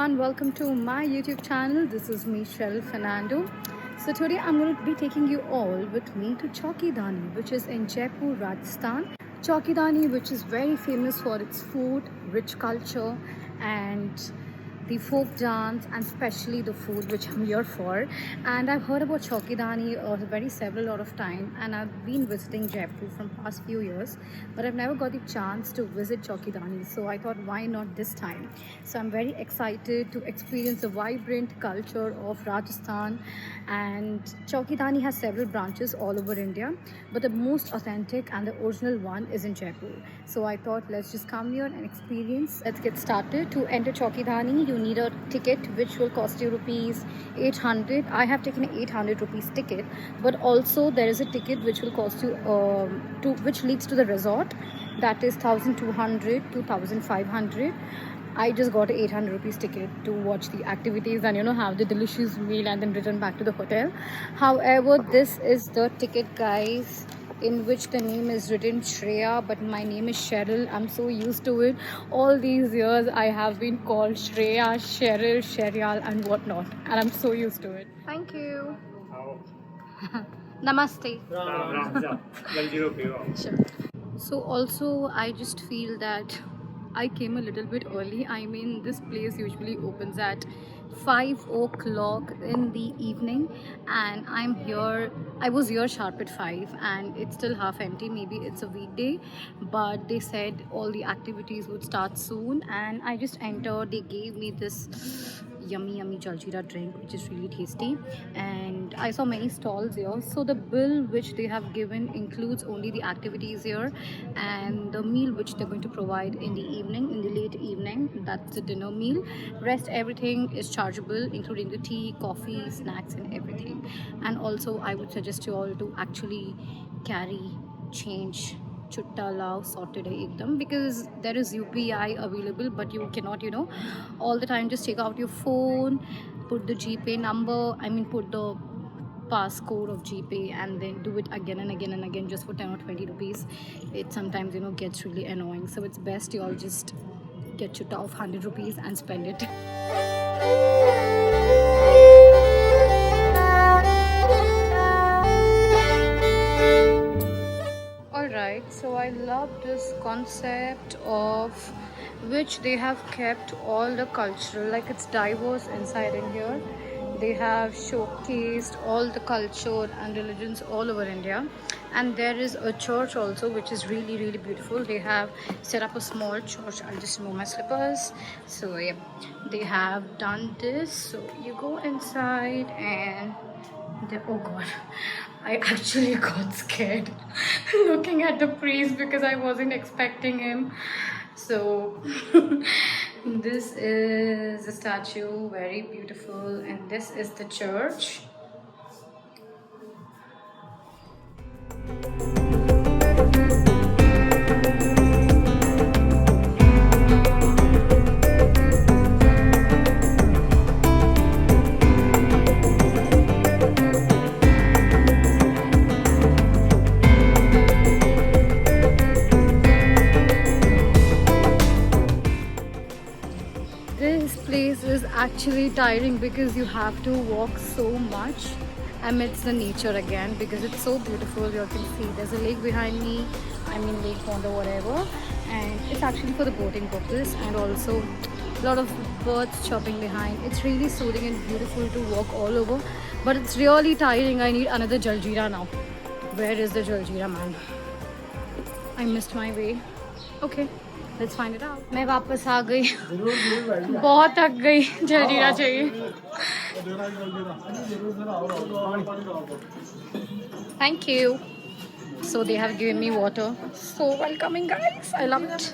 everyone, welcome to my YouTube channel. This is me, Cheryl Fernando. So today I'm going to be taking you all with me to Chaukidani, which is in Jaipur, Rajasthan. Chaukidani, which is very famous for its food, rich culture, and the folk dance, and especially the food, which I'm here for. And I've heard about Chaukidani very several lot of time, and I've been visiting Jaipur from past few years, but I've never got the chance to visit Chaukidani. So I thought, why not this time? So I'm very excited to experience the vibrant culture of Rajasthan. And Chaukidani has several branches all over India, but the most authentic and the original one is in Jaipur. So I thought, let's just come here and experience. Let's get started. To enter Chaukidani, you need a ticket which will cost you rupees 800. I have taken an 800 rupees ticket, but also there is a ticket which will cost you which leads to the resort, that is 1200 to 1500. I just got an 800 rupees ticket to watch the activities and have the delicious meal and then return back to the hotel. However, this is the ticket, guys, in which the name is written Shreya, but my name is Cheryl. I'm so used to it. All these years I have been called Shreya, Cheryl, Sheryal and whatnot, and I'm so used to it. Thank you. Namaste. Sure. So also I just feel that I came a little bit early. I mean, this place usually opens at 5 o'clock in the evening, and I was here sharp at 5 and it's still half empty. Maybe it's a weekday, but they said all the activities would start soon, and I just entered. They gave me this yummy jaljeera drink, which is really tasty, and I saw many stalls here. So the bill which they have given includes only the activities here and the meal which they're going to provide in the evening, in the late evening. That's the dinner meal. Rest everything is chargeable, including the tea, coffee, snacks and everything. And also I would suggest you all to actually carry change, chutta lao sorted ekdam, because there is UPI available, but you cannot all the time just take out your phone, put the GPay number, put the passcode of GPay and then do it again and again and again just for 10 or 20 rupees. It sometimes gets really annoying, so it's best you all just get chutta of 100 rupees and spend it. Alright, so I love this concept of which they have kept all the cultural, like it's diverse inside in here. They have showcased all the culture and religions all over India, and there is a church also which is really beautiful. They have set up a small church. I'll just remove my slippers. So yeah, they have done this. So you go inside and oh god, I actually got scared looking at the priest because I wasn't expecting him. So this is the statue, very beautiful, and this is the church. This place is actually tiring because you have to walk so much amidst the nature again, because it's so beautiful. You can see there's a lake behind me, lake pond or whatever, and it's actually for the boating purpose, and also a lot of birds chirping behind. It's really soothing and beautiful to walk all over, but it's really tiring. I need another jaljeera now. Where is the jaljeera, man? I missed my way. Okay, let's find it out. मैं वापस आ गई. बहुत थक गई. जलजीरा चाहिए. Thank you. So they have given me water. So welcoming, guys. I love it.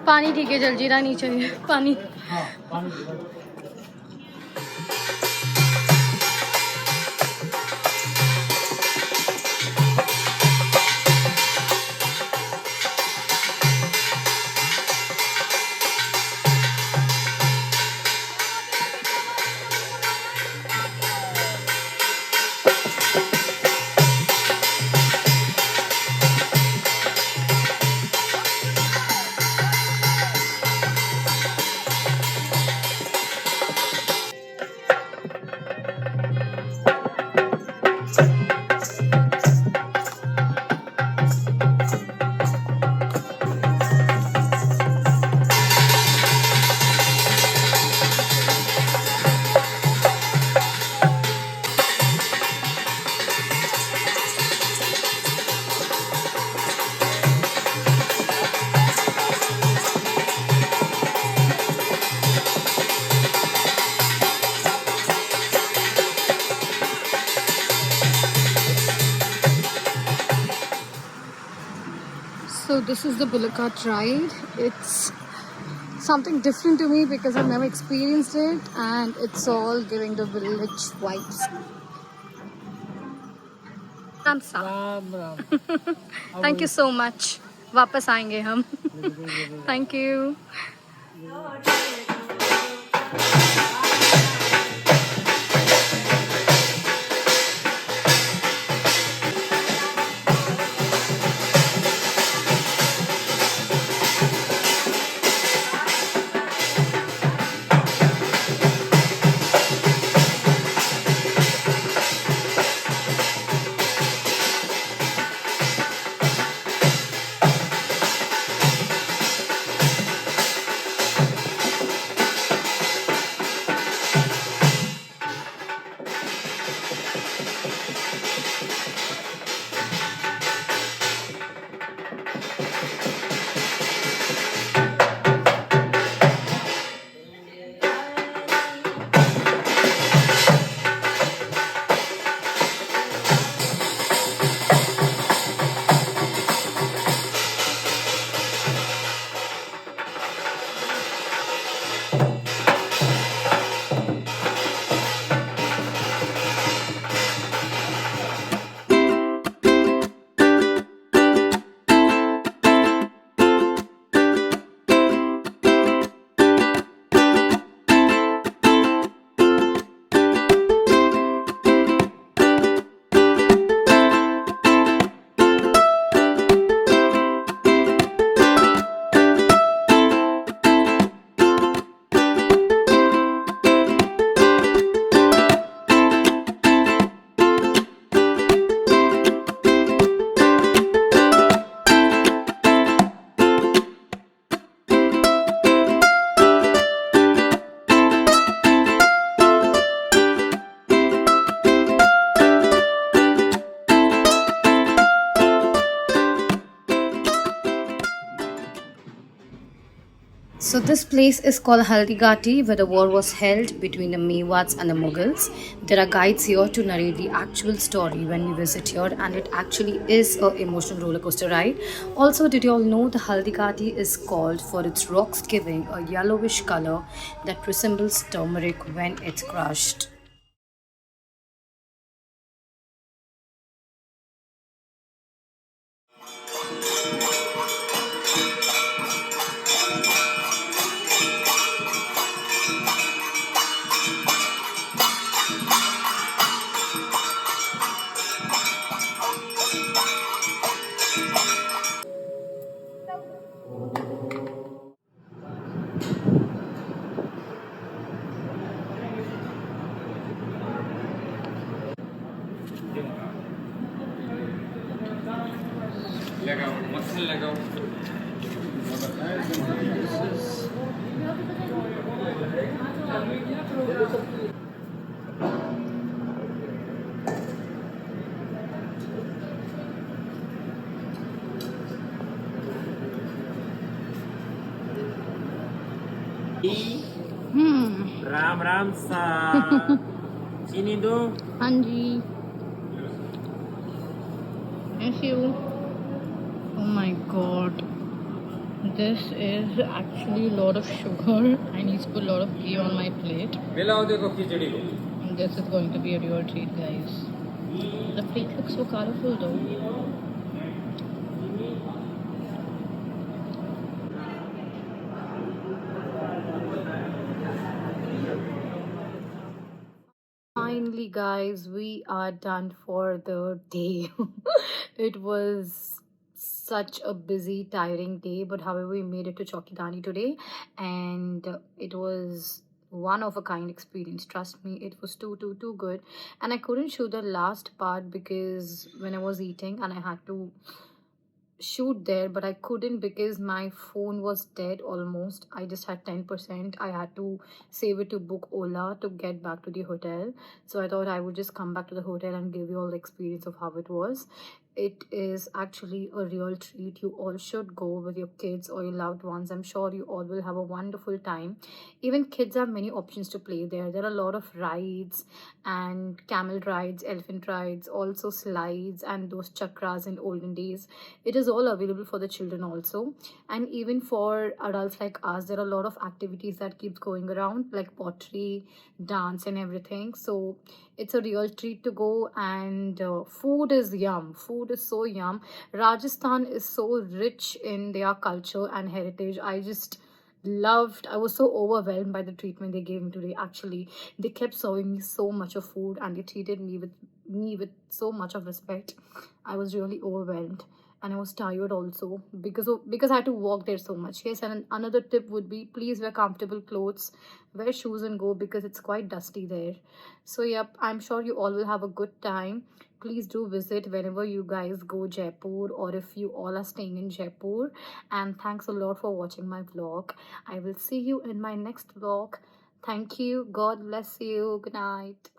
पानी ठीक है, जलजीरा नहीं चाहिए. पानी. this is the bullock cart ride. It's something different to me because I've never experienced it, and it's all giving the village vibes. Ram Ram Thank you so much. वापस आएंगे हम. Thank you. So this place is called Haldigati, where the war was held between the Mewats and the Mughals. There are guides here to narrate the actual story when we visit here, and it actually is a emotional roller coaster ride. Also, did you all know the Haldigati is called for its rocks giving a yellowish color that resembles turmeric when it's crushed? लगाओ मक्खन लगाओ राम राम सा चीनी दो हाँ जी. Thank you. Oh my god. This is actually a lot of sugar. I need to put a lot of ghee on my plate. मिलाओ देखो खिचड़ी को And this is going to be a real treat, guys. The plate looks so colorful though. Finally, guys, we are done for the day. It was such a busy, tiring day, but however, we made it to Chokidani today, and it was one of a kind experience. Trust me, it was too good. And I couldn't show the last part because when I was eating and I had to shoot there, but I couldn't because my phone was dead almost. I just had 10%. I had to save it to book Ola to get back to the hotel. So I thought I would just come back to the hotel and give you all the experience of how it was. It is actually a real treat. You all should go with your kids or your loved ones. I'm sure you all will have a wonderful time. Even kids have many options to play there. There are a lot of rides and camel rides, elephant rides, also slides and those chakras in olden days. It is all available for the children also. And even for adults like us, there are a lot of activities that keeps going around like pottery, dance and everything. So it's a real treat to go. And food is yum. Food is so yum. Rajasthan is so rich in their culture and heritage. I was so overwhelmed by the treatment they gave me today. Actually, they kept serving me so much of food and they treated me with so much of respect. I was really overwhelmed and I was tired also because I had to walk there so much. Yes, and another tip would be please wear comfortable clothes, wear shoes and go because it's quite dusty there. So yep, I'm sure you all will have a good time. Please do visit whenever you guys go Jaipur or if you all are staying in Jaipur. And thanks a lot for watching my vlog. I will see you in my next vlog. Thank you. God bless you. Good night.